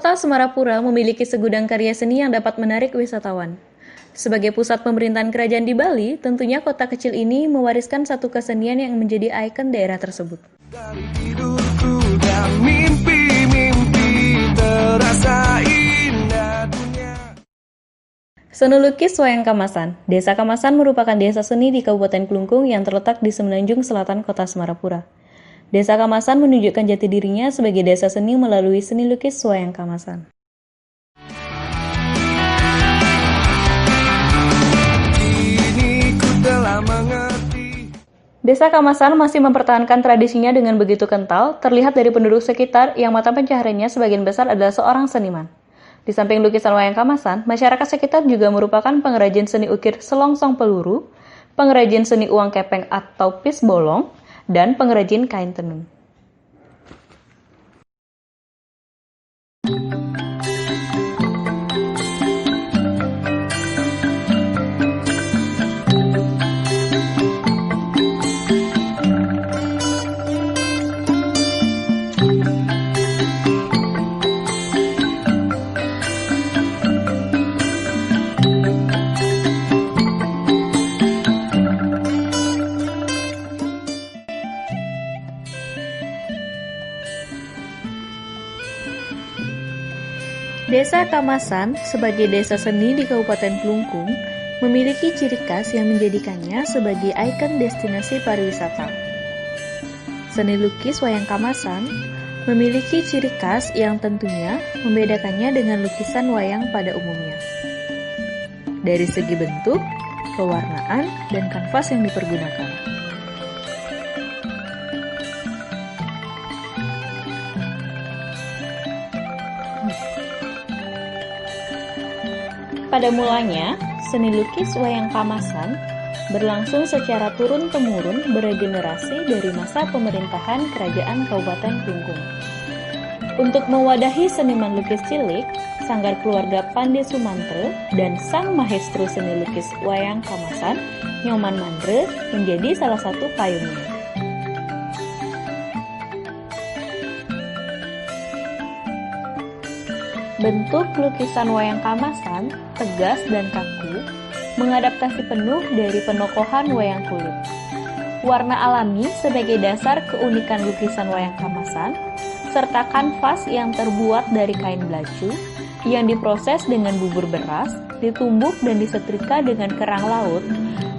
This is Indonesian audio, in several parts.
Kota Semarapura memiliki segudang karya seni yang dapat menarik wisatawan. Sebagai pusat pemerintahan kerajaan di Bali, tentunya kota kecil ini mewariskan satu kesenian yang menjadi ikon daerah tersebut. Dari tidurku dan mimpi-mimpi terasa indah dunia. Seni lukis Wayang Kamasan. Desa Kamasan merupakan desa seni di Kabupaten Klungkung yang terletak di semenanjung selatan Kota Semarapura. Desa Kamasan menunjukkan jati dirinya sebagai desa seni melalui seni lukis Wayang Kamasan. Kini ku telah mengerti. Desa Kamasan masih mempertahankan tradisinya dengan begitu kental, terlihat dari penduduk sekitar yang mata pencahariannya sebagian besar adalah seorang seniman. Di samping lukisan Wayang Kamasan, masyarakat sekitar juga merupakan pengrajin seni ukir selongsong peluru, pengrajin seni uang kepeng atau pis bolong, dan pengrajin kain tenun. Desa Kamasan sebagai desa seni di Kabupaten Klungkung memiliki ciri khas yang menjadikannya sebagai ikon destinasi pariwisata. Seni lukis Wayang Kamasan memiliki ciri khas yang tentunya membedakannya dengan lukisan wayang pada umumnya. Dari segi bentuk, pewarnaan, dan kanvas yang dipergunakan. Pada mulanya, seni lukis Wayang Kamasan berlangsung secara turun-temurun beregenerasi dari masa pemerintahan Kerajaan Kabupaten Klungkung. Untuk mewadahi seniman lukis cilik, sanggar keluarga Pandey Sumantre dan sang maestro seni lukis Wayang Kamasan, Nyoman Mandre, menjadi salah satu payungnya. Bentuk lukisan Wayang Kamasan tegas dan kaku, mengadaptasi penuh dari penokohan wayang kulit. Warna alami sebagai dasar keunikan lukisan Wayang Kamasan, serta kanvas yang terbuat dari kain belacu, yang diproses dengan bubur beras, ditumbuk dan disetrika dengan kerang laut,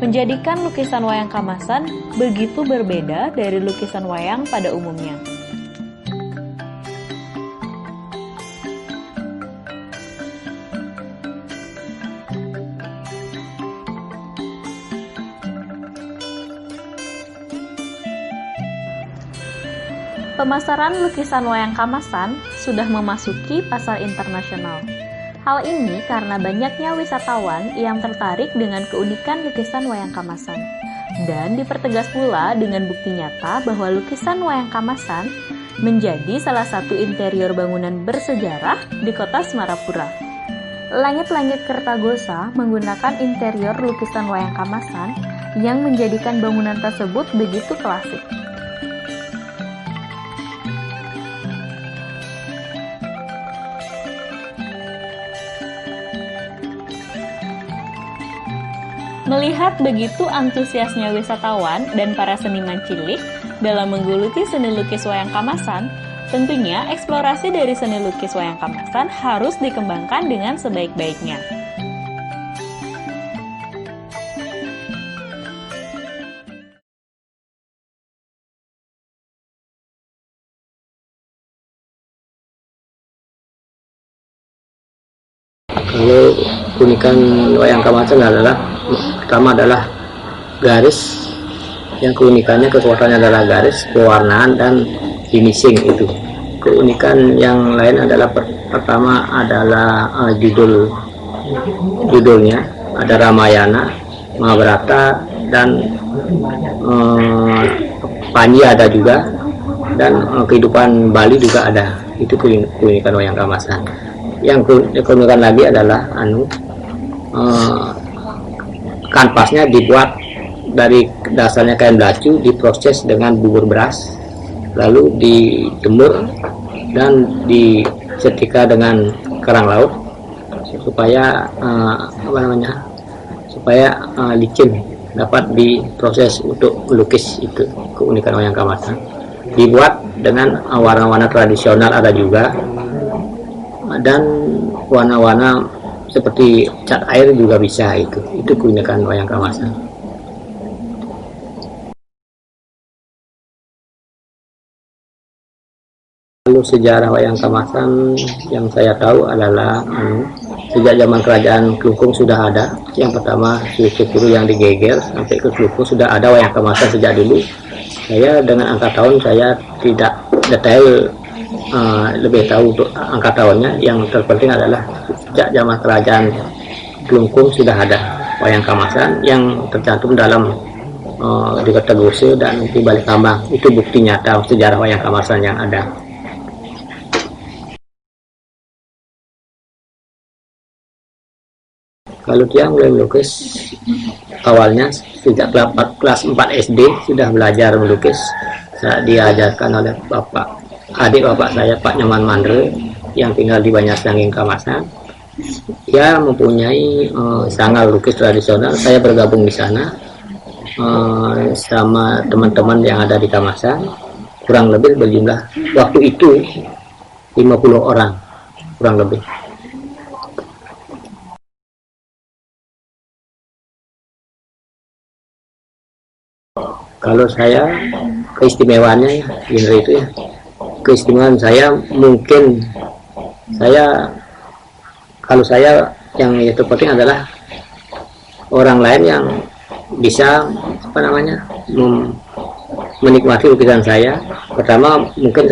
menjadikan lukisan Wayang Kamasan begitu berbeda dari lukisan wayang pada umumnya. Pemasaran lukisan Wayang Kamasan sudah memasuki pasar internasional. Hal ini karena banyaknya wisatawan yang tertarik dengan keunikan lukisan Wayang Kamasan. Dan dipertegas pula dengan bukti nyata bahwa lukisan Wayang Kamasan menjadi salah satu interior bangunan bersejarah di Kota Semarapura. Langit-langit Kertagosa menggunakan interior lukisan Wayang Kamasan yang menjadikan bangunan tersebut begitu klasik. Melihat begitu antusiasnya wisatawan dan para seniman cilik dalam menggeluti seni lukis Wayang Kamasan, tentunya eksplorasi dari seni lukis Wayang Kamasan harus dikembangkan dengan sebaik-baiknya. Kalau keunikan Wayang Kamasan adalah pertama adalah garis, yang keunikannya kekuatannya adalah garis, pewarnaan, dan finishing itu. Keunikan yang lain adalah pertama adalah judulnya ada Ramayana, Mahabharata, dan Panji ada juga, dan kehidupan Bali juga ada. Itu keunikan Wayang Kamasan. Yang keunikan lagi adalah kanvasnya dibuat dari dasarnya kain belacu, diproses dengan bubur beras, lalu dijemur dan setrika dengan kerang laut supaya supaya licin dapat diproses untuk melukis. Itu keunikan wayang kamasan. Dibuat dengan warna-warna tradisional ada juga, dan warna-warna seperti cat air juga bisa. Itu keunikan wayang kamasan. Lalu sejarah wayang kamasan yang saya tahu adalah sejak zaman kerajaan Klungkung sudah ada. Yang pertama suku yang digeger sampai ke Klungkung sudah ada wayang kamasan sejak dulu. Saya dengan angka tahun saya tidak detail lebih tahu untuk angka tahunnya. Yang terpenting adalah sejak zaman kerajaan Klungkung sudah ada wayang kamasan yang tercantum dalam di Kota Gose dan di Balikambang. Itu bukti nyata sejarah wayang kamasan yang ada. Kalau dia mulai melukis awalnya sejak kelas 4 SD sudah belajar melukis. Diajarkan oleh adik bapak saya, Pak Nyaman Mandre, yang tinggal di Banyarsangin Kamasan. Dia mempunyai sanggar lukis tradisional. Saya bergabung di sana sama teman-teman yang ada di Kamasan. Kurang lebih berjumlah waktu itu 50 orang kurang lebih. Kalau saya keistimewaannya genre itu ya, keistimewaan saya mungkin kalau saya yang itu penting adalah orang lain yang bisa menikmati lukisan saya. Pertama mungkin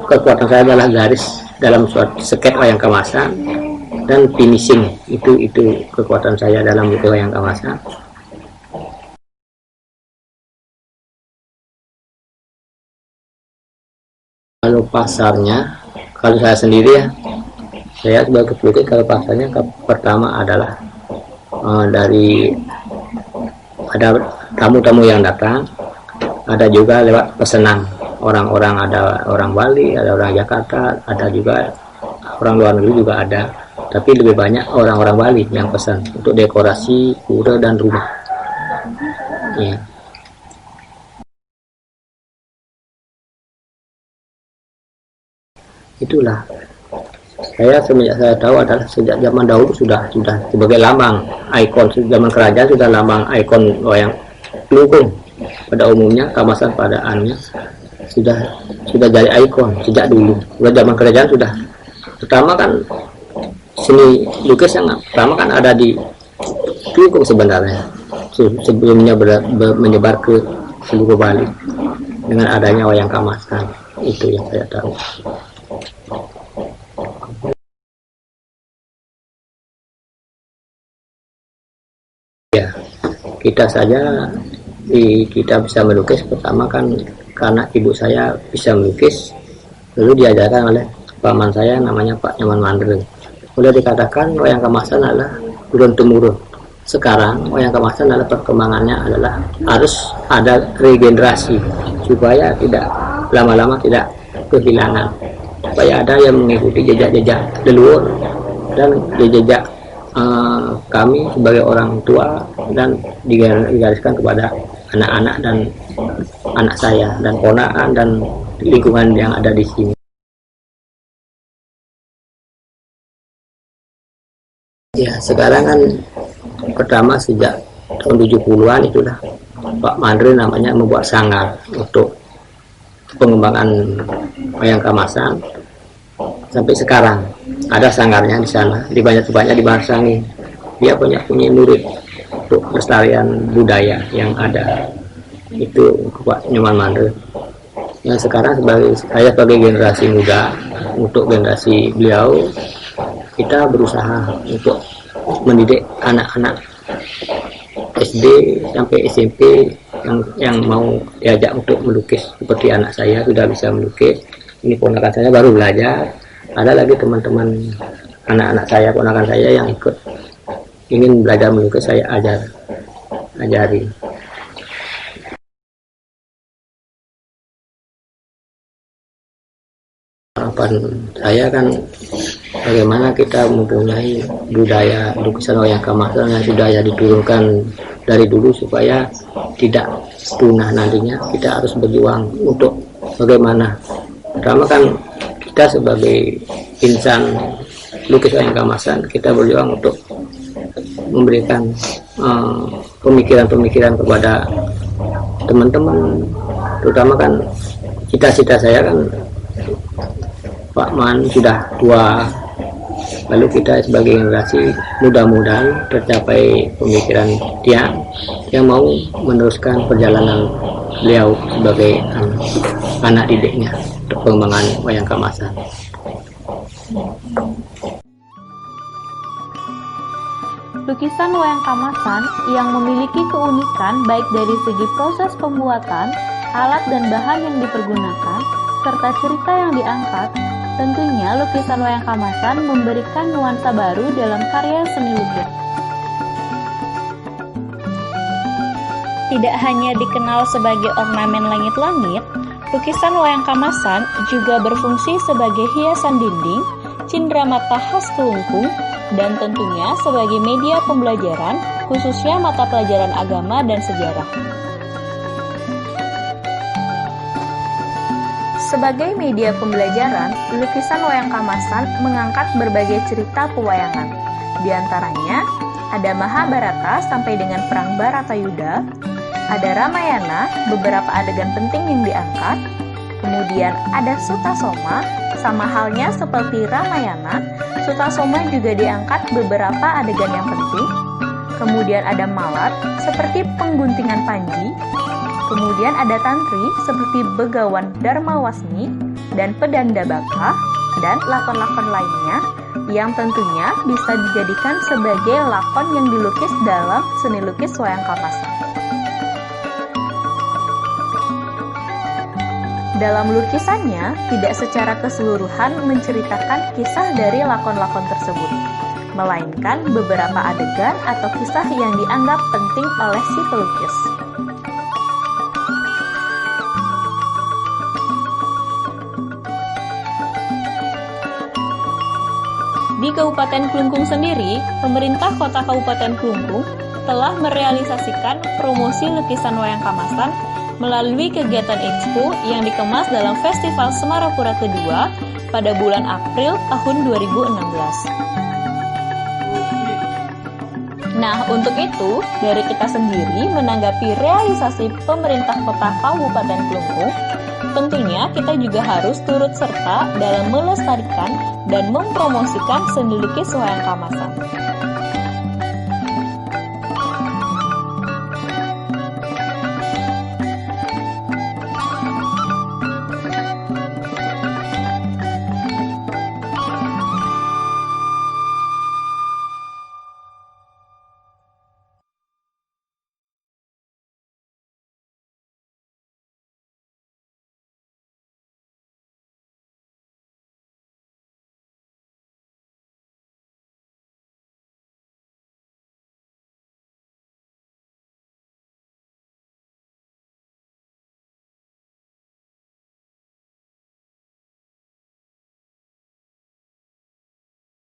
kekuatan saya adalah garis dalam suatu sket wayang kamasan dan finishing. Itu kekuatan saya dalam lukis wayang kamasan. Kalau pasarnya, kalau saya sendiri ya, saya sebagai pelukis, kalau pasarnya pertama adalah dari ada tamu-tamu yang datang, ada juga lewat pesanan orang-orang, ada orang Bali, ada orang Jakarta, ada juga orang luar negeri juga ada, tapi lebih banyak orang-orang Bali yang pesan untuk dekorasi pura dan rumah. Ya. Itulah semenjak saya tahu adalah sejak zaman dahulu sudah sebagai lambang ikon zaman kerajaan, sudah lambang ikon wayang Klungkung pada umumnya. Kamasan pada anunya sudah jadi ikon sejak dulu. Zaman kerajaan sudah. Pertama kan seni lukis yang pertama kan ada di Klungkung sebenarnya, sebelumnya menyebar ke seluruh Bali dengan adanya wayang kamasan. Itu yang saya tahu. Ya, kita saja kita bisa melukis pertama kan karena ibu saya bisa melukis, lalu diajarkan oleh paman saya namanya Pak Nyaman Mandre. Boleh dikatakan wayang kamasan adalah turun temurun. Sekarang wayang kamasan adalah perkembangannya adalah harus ada regenerasi supaya tidak lama-lama tidak kehilangan, supaya ada yang mengikuti jejak-jejak leluhur dan jejak kami sebagai orang tua, dan digariskan kepada anak-anak dan anak saya dan ponakan dan lingkungan yang ada di sini. Ya, sekarang kan pertama sejak tahun 70-an itulah Pak Mandre namanya membuat sanggar untuk pengembangan wayang kamasan. Sampai sekarang ada sanggarnya di sana, di banyak-banyak di Banyarsangin. Dia punya murid untuk pelestarian budaya yang ada. Itu Pak Nyaman Mandre. Yang sekarang saya sebagai generasi muda, untuk generasi beliau, kita berusaha untuk mendidik anak-anak SD sampai SMP yang mau diajak untuk melukis. Seperti anak saya sudah bisa melukis, ini ponakan saya baru belajar. Ada lagi teman-teman anak-anak saya, ponakan saya yang ikut ingin belajar melukis, saya ajari. harapan saya kan bagaimana kita mempunyai budaya lukisan wayang kamasan yang sudah diturunkan dari dulu supaya tidak punah nantinya. Kita harus berjuang untuk bagaimana. Pertama kan kita sebagai insan lukis wayang kamasan, kita berjuang untuk memberikan pemikiran-pemikiran kepada teman-teman, terutama kan cita-cita saya kan Pak Man sudah tua, lalu kita sebagai generasi mudah-mudahan tercapai pemikiran dia yang mau meneruskan perjalanan beliau sebagai anak didiknya untuk pengembangan wayang kamasan. Lukisan wayang kamasan yang memiliki keunikan baik dari segi proses pembuatan, alat dan bahan yang dipergunakan, serta cerita yang diangkat, tentunya lukisan wayang kamasan memberikan nuansa baru dalam karya seni lukis. Tidak hanya dikenal sebagai ornamen langit-langit, lukisan wayang kamasan juga berfungsi sebagai hiasan dinding, cindramata khas Kelungkung, dan tentunya sebagai media pembelajaran, khususnya mata pelajaran agama dan sejarah. Sebagai media pembelajaran, lukisan wayang kamasan mengangkat berbagai cerita pewayangan. Di antaranya, ada Mahabharata sampai dengan Perang Baratayuda, ada Ramayana, beberapa adegan penting yang diangkat, kemudian ada Sutasoma, sama halnya seperti Ramayana, Sutasoma juga diangkat beberapa adegan yang penting. Kemudian ada Malat, seperti pengguntingan Panji. Kemudian ada Tantri, seperti Begawan Dharmawasmi, dan Pedanda Baka, dan lakon-lakon lainnya, yang tentunya bisa dijadikan sebagai lakon yang dilukis dalam seni lukis wayang kamasan. Dalam lukisannya, tidak secara keseluruhan menceritakan kisah dari lakon-lakon tersebut, melainkan beberapa adegan atau kisah yang dianggap penting oleh si pelukis. Di Kabupaten Kelungkung sendiri, pemerintah Kota Kabupaten Kelungkung telah merealisasikan promosi lukisan wayang kamasan melalui kegiatan Expo yang dikemas dalam Festival Semarapura kedua pada bulan April tahun 2016. Nah, untuk itu, dari kita sendiri menanggapi realisasi pemerintah Kota Kabupaten Kelungkung, tentunya kita juga harus turut serta dalam melestarikan dan mempromosikan seni lukis wayang kamasan.